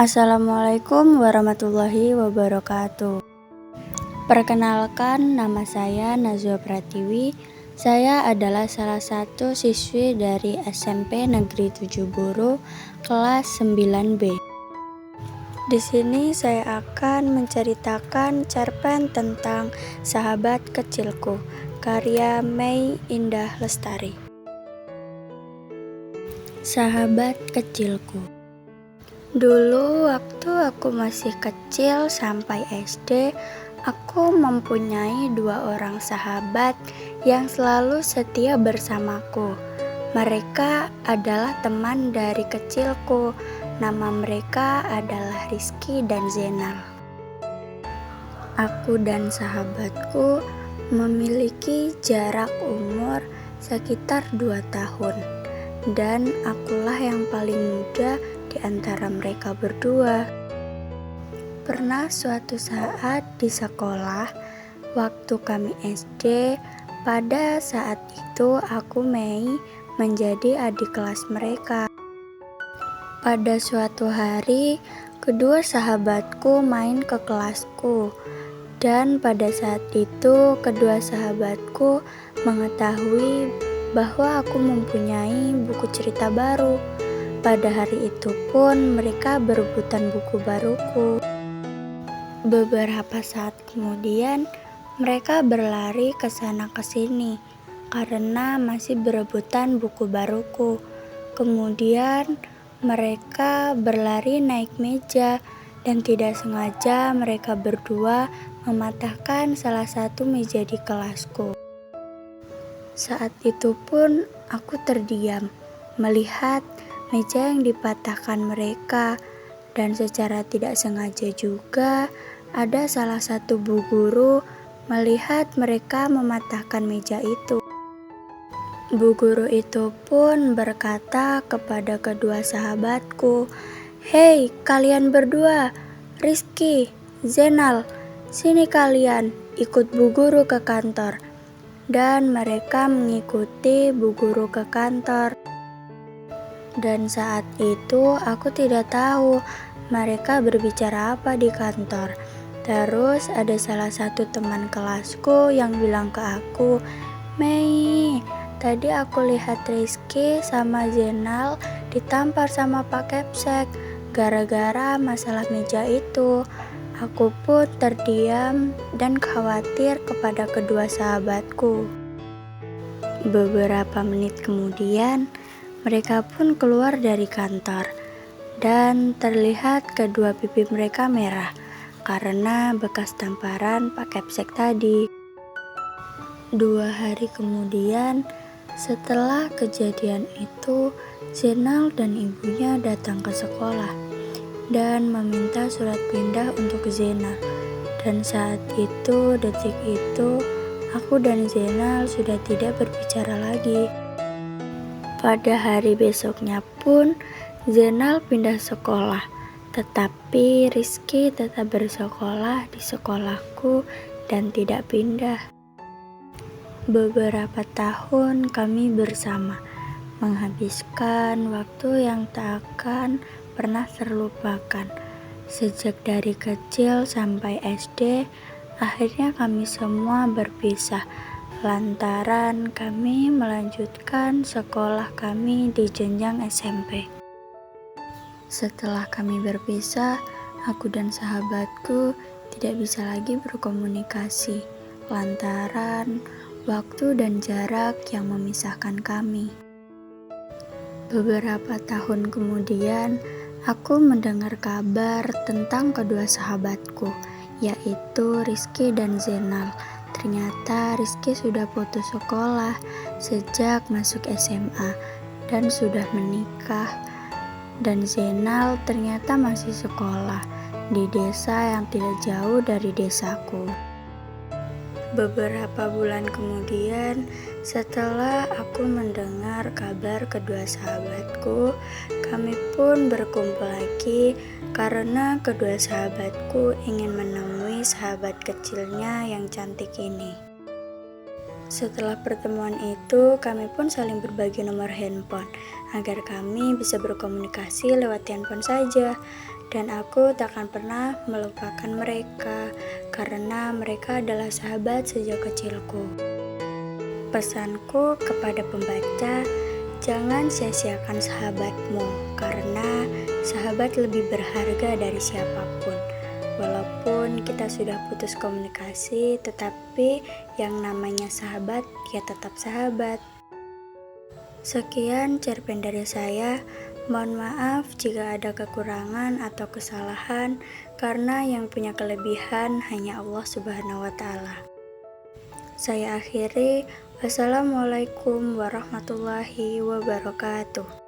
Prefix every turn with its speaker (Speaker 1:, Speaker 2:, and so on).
Speaker 1: Assalamualaikum warahmatullahi wabarakatuh. Perkenalkan, nama saya Nazwa Pratiwi. Saya adalah salah satu siswi dari SMP Negeri 7 Buru kelas 9B. Di sini saya akan menceritakan cerpen tentang Sahabat Kecilku, karya Mei Indah Lestari. Sahabat Kecilku. Dulu waktu aku masih kecil sampai SD, aku mempunyai 2 orang sahabat yang selalu setia bersamaku. Mereka adalah teman dari kecilku. Nama mereka adalah Rizky dan Zainal. Aku dan sahabatku memiliki jarak umur sekitar 2 tahun. Dan akulah yang paling muda di antara mereka berdua. Pernah suatu saat di sekolah, waktu kami SD, pada saat itu aku Mei menjadi adik kelas mereka. Pada suatu hari, kedua sahabatku main ke kelasku. Dan pada saat itu, kedua sahabatku mengetahui bahwa aku mempunyai buku cerita baru. Pada hari itu pun mereka berebutan buku baruku. Beberapa saat kemudian mereka berlari ke sana ke sini karena masih berebutan buku baruku. Kemudian mereka berlari naik meja dan tidak sengaja mereka berdua mematahkan salah satu meja di kelasku. Saat itu pun aku terdiam melihat meja yang dipatahkan mereka, dan secara tidak sengaja juga ada salah satu bu guru melihat mereka mematahkan meja itu. Bu guru itu pun berkata kepada kedua sahabatku, "Hei kalian berdua, Rizky, Zainal, sini kalian ikut bu guru ke kantor." Dan mereka mengikuti bu guru ke kantor. Dan saat itu aku tidak tahu mereka berbicara apa di kantor. Terus ada salah satu teman kelasku yang bilang ke aku, "Mei, tadi aku lihat Rizky sama Zainal ditampar sama Pak Kepsek gara-gara masalah meja itu." Aku pun terdiam dan khawatir kepada kedua sahabatku. Beberapa menit kemudian, mereka pun keluar dari kantor dan terlihat kedua pipi mereka merah karena bekas tamparan Pak Kepsek tadi. 2 hari kemudian, setelah kejadian itu, Zainal dan ibunya datang ke sekolah dan meminta surat pindah untuk Zainal. Dan saat itu, detik itu, aku dan Zainal sudah tidak berbicara lagi. Pada hari besoknya pun, Zainal pindah sekolah, tetapi Rizky tetap bersekolah di sekolahku dan tidak pindah. Beberapa tahun kami bersama, menghabiskan waktu yang tak akan pernah terlupakan. Sejak dari kecil sampai SD, akhirnya kami semua berpisah lantaran kami melanjutkan sekolah kami di jenjang SMP. Setelah kami berpisah, aku dan sahabatku tidak bisa lagi berkomunikasi lantaran waktu dan jarak yang memisahkan kami. Beberapa tahun kemudian, aku mendengar kabar tentang kedua sahabatku, yaitu Rizky dan Zainal. Ternyata Rizky sudah putus sekolah sejak masuk SMA dan sudah menikah. Dan Zainal ternyata masih sekolah di desa yang tidak jauh dari desaku. Beberapa bulan kemudian, setelah aku mendengar kabar kedua sahabatku, kami pun berkumpul lagi karena kedua sahabatku ingin menemui sahabat kecilnya yang cantik ini. Setelah pertemuan itu, kami pun saling berbagi nomor handphone agar kami bisa berkomunikasi lewat handphone saja. dan aku takkan pernah melupakan mereka karena mereka adalah sahabat sejak kecilku. Pesanku kepada pembaca, jangan sia-siakan sahabatmu karena sahabat lebih berharga dari siapapun. Walaupun kita sudah putus komunikasi, tetapi yang namanya sahabat ya tetap sahabat. Sekian cerpen dari saya. Mohon maaf jika ada kekurangan atau kesalahan, karena yang punya kelebihan hanya Allah Subhanahu wa Ta'ala. Saya akhiri. Wassalamualaikum warahmatullahi wabarakatuh.